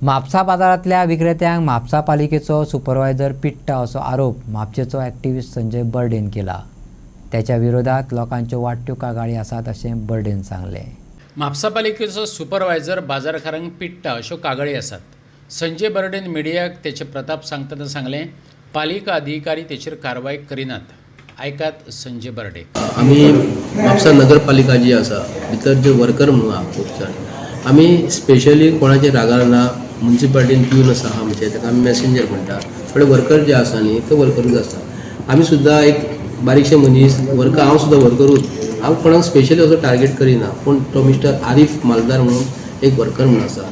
म्हापसा बाजारातल्या विक्रेत्यांक म्हापसा पालिकेचो सुपरवायझर पिट्टा असो आरोप म्हापशेचो ॲक्टिव्हिस्ट संजय बर्डेन केला। त्याच्या विरोधात लोकांच्यो वाडट्यो कागाळी आसात अशें बर्डेन सांगलें। म्हापसा पालिकेचो सुपरवायझर बाजारकारांक पिट्टा अश्यो कागाळी आसात। संजय बर्डेन मिडियाक तेचे प्रताप सांगतना सांगलें, पालिका अधिकारी तेचेर कारवाय करिनात। आयकात संजय बर्डे। आम्ही म्हापसा नगरपालिका जी आसा भितर जे वर्कर म्हणून आहा खूब जाण आमी स्पेशली कोणाचे रागार ना। म्युनिसिपालिटीन पिवन आसा आमचे ताका आमी मॅसेंजर म्हणटा। थोडे वर्कर जे आसा न्ही ते वर्करूच आसा। आमी सुद्दां एक बारीकशे मनीस वर्कर, हांव सुद्दां वर्करूच, हांव कोणाक स्पेशली असो टार्गेट करिना। पूण तो मिस्टर आरिफ मालदार म्हणून एक वर्कर म्हणून आसा,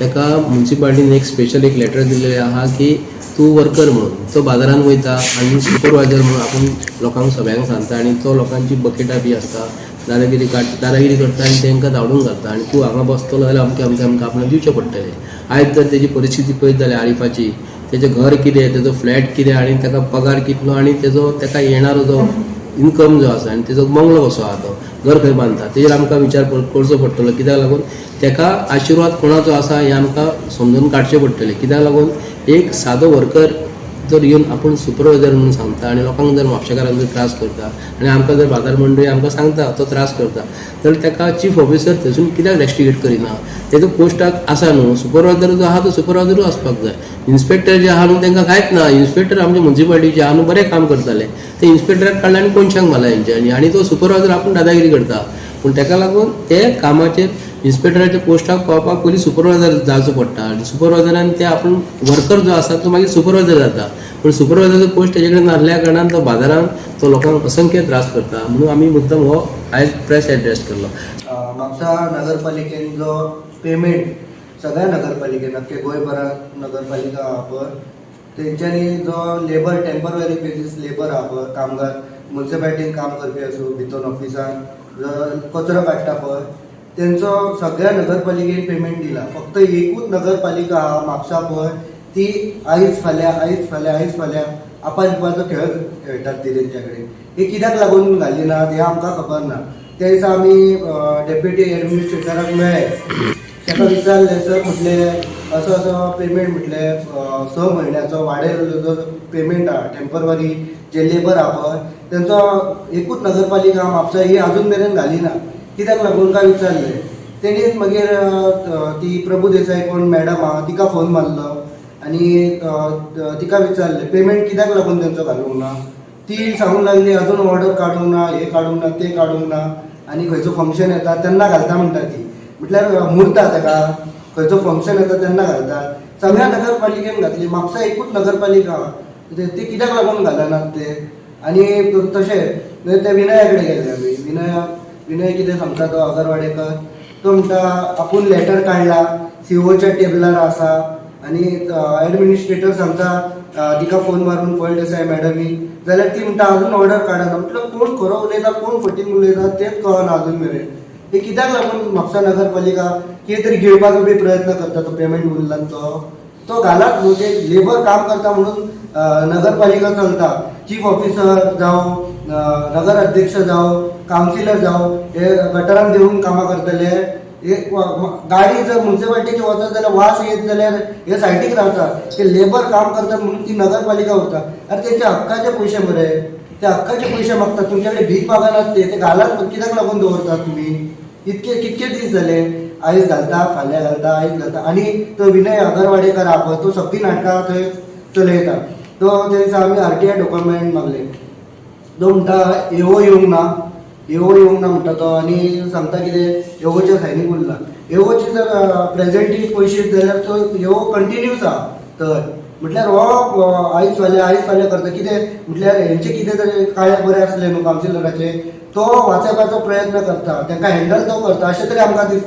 ताका म्युनिसिपालिटीन एक स्पेशल एक लेटर दिल्लें आहा की तूं वर्कर म्हणून तो बाजारान वयता आनी सुपरवायझर म्हणून आपूण लोकांक सगळ्यांक सांगता आनी तो लोकांची बकेटां बी आसता, दादागिरी करता आनी तांकां धांवडून घालता आनी तूं हांगा बसतलो जाल्यार अमकें अमकें आपणाक दिवचें पडटलें। आयज जर तेजी परिस्थिती पळयत जाल्यार आरिफाची, तेजें घर कितें, तेजो फ्लॅट कितें आनी ताका पगार कितलो आनी ताका येणारो जो इनकम जो आसा आनी तेजो बंगलो कसो आहा, तो घर खंय बांदता, तेजेर आमकां विचार करचो पडटलो। कित्याक लागून ताका आशिर्वाद कोणाचो आसा हें आमकां समजून काडचें पडटलें। कित्याक लागून एक सादो वर्कर जर येवन आपूण सुपरवायझर म्हणून सांगता आनी लोकांक जर म्हापशेकारांक जर त्रास करता आनी आमकां जर बाजार मंडळी आमकां सांगता तो त्रास करता, जाल्यार ताका चीफ ऑफिसर थंयसून कित्याक रेस्टिगेट करिना? तेजो पोस्टाक आसा न्हू, सुपरवायझर जो आहा तो सुपरवायझरूच आसपाक जाय। इन्स्पेक्टर जे आहा न्हू तांकां कांयच ना। इन्स्पेक्टर आमचे म्युनिसिपालिटीचे आहा न्हू बरें काम करताले, ते इन्स्पेक्टराक काडले आनी कोणशांक घाला हेंच्यांनी, आनी तो सुपरवायझर आपूण दादागिरी करता। पूण ताका लागून ते कामाचेर इन्स्पेक्टराच्या पोस्टाक पावपाक पयलीं सुपरवायझर जावचो पडटा आनी सुपरवायझरान ते आपूण वर्कर जो आसा तो मागीर सुपरवायझर जाता। पूण सुपरवायझराचो पोस्ट तेजे कडेन नासल्या कारणान तो बाजारांत तो लोकांक असंख्य त्रास करता। म्हणून आमी मुद्दम हो आयज प्रेस एड्रेस केल्लो। म्हापसा नगरपालिकेन जो पेमेंट सगळ्या नगरपालिकेन अख्खे गोंयभरात नगरपालिका आहा पळय, तेंच्यांनी जो लेबर टेम्पररी बेजीस लेबर आहा पळय, कामगार म्युनिसिपालिटीन काम करपी आसूं, भितर ऑफिसान कचरो काडटा पळय, तेंचो सगळ्या नगरपालिकेन पेमेंट दिला। फक्त एकूच नगरपालिका आहा म्हापसा पळय, ती आयज फाल्यां आपालिपाचो खेळ खेळटात ती तेंच्या कडेन। हे कित्याक लागून घाली ना हें आमकां खबर ना। त्या दिसा आमी डेप्युटी एडमिनिस्ट्रेटराक मेळ्ळे, ताका विचारलें, सर म्हटले असो असो पेमेंट म्हटले 6 म्हयन्याचो वाडयलो जो पेमेंट आहा टेम्पररी जे लेबर आहा पळय तेंचो एकूच नगरपालिका म्हापसा ही अजून मेरेन घाली ना, कित्याक लागून काय विचारलें। तेणीच मागीर ती प्रभू देसाय कोण मॅडम आहा तिका फोन मारलो आनी तिका विचारलें पेमेंट कित्याक लागून तेंचो घालूंक ना। ती सांगूंक लागली अजून ऑर्डर काडूंक ना, हे काडूंक ना, ते काडूंक ना, आनी खंयचो फंक्शन येता तेन्ना घालता म्हणटा ती। म्हटल्यार मुर्ता ताका खंयचो फंक्शन येता तेन्ना घालता। सगळ्या नगरपालिकेन घातली, म्हापसा एकूच नगरपालिका ते कित्याक लागून घालनात ते। आनी तशें ते विनया कडेन गेले आमी। विनय कितें सांगता तो अगरवाडेकर, तो म्हणटा आपूण लेटर काडला, सीओच्या टेबलार आसा आनी एडमिनिस्ट्रेटर सांगता तिका फोन मारून फळ देसाय मॅडमी, जाल्यार ती म्हणटा अजून ऑर्डर काडना। म्हटल्यार कोण खरो उलयता कोण फटींग उलयता तेंच कळना अजून मेरेन। हे कित्याक लागून म्हापसा नगरपालिका कितें तरी घेवपाचो बी प्रयत्न करता तो पेमेंट उरला तो घालात न्हू। ते लेबर काम करता म्हणून नगरपालिका चलता। चीफ ऑफिसर जावं, नगर अध्यक्ष जावं, कावन्सिलर जावं, हे गटारान देऊन कामां करतले। गाडी जर म्युनिसिपालिटीची वचत जाल्यार वास येत जाल्यार हे सायडीक रावता, ते लेबर काम करतात म्हणून ती नगरपालिका उरता। अरे तेंचे हक्काचे पयशे मरे, ते हक्काचे पयशे मागतात, तुमच्याकडे भीक मागनात ते घालात कित्याक लागून दवरतात तुमी? कितके दीस जाले आयज घालता फाल्यां घालता आयज घालता। आनी तो विनय अगरवाडेकर आहा पळय तो सगळी नाटकां थंय चलयता। तो त्या दिसा आमी RTI डॉक्युमेंट मागले, तो म्हणटा एओ येवंक ना म्हणटा तो, आनी सांगता कितें एओच्या सायनीक उरला। एओचे जर प्रेझेंटी पयशे जाल्यार तो एओ कंटिन्यूस आहा थंय। म्हटल्यार हो आयज फाल्यां करता कितें, म्हटल्यार हेंचे कितें तरी काळे बरें आसले न्हू कावन्सिलराचे, तो वाचपाचो प्रयत्न करता, तांकां हँडल तो करता अशें तरी आमकां दिसता।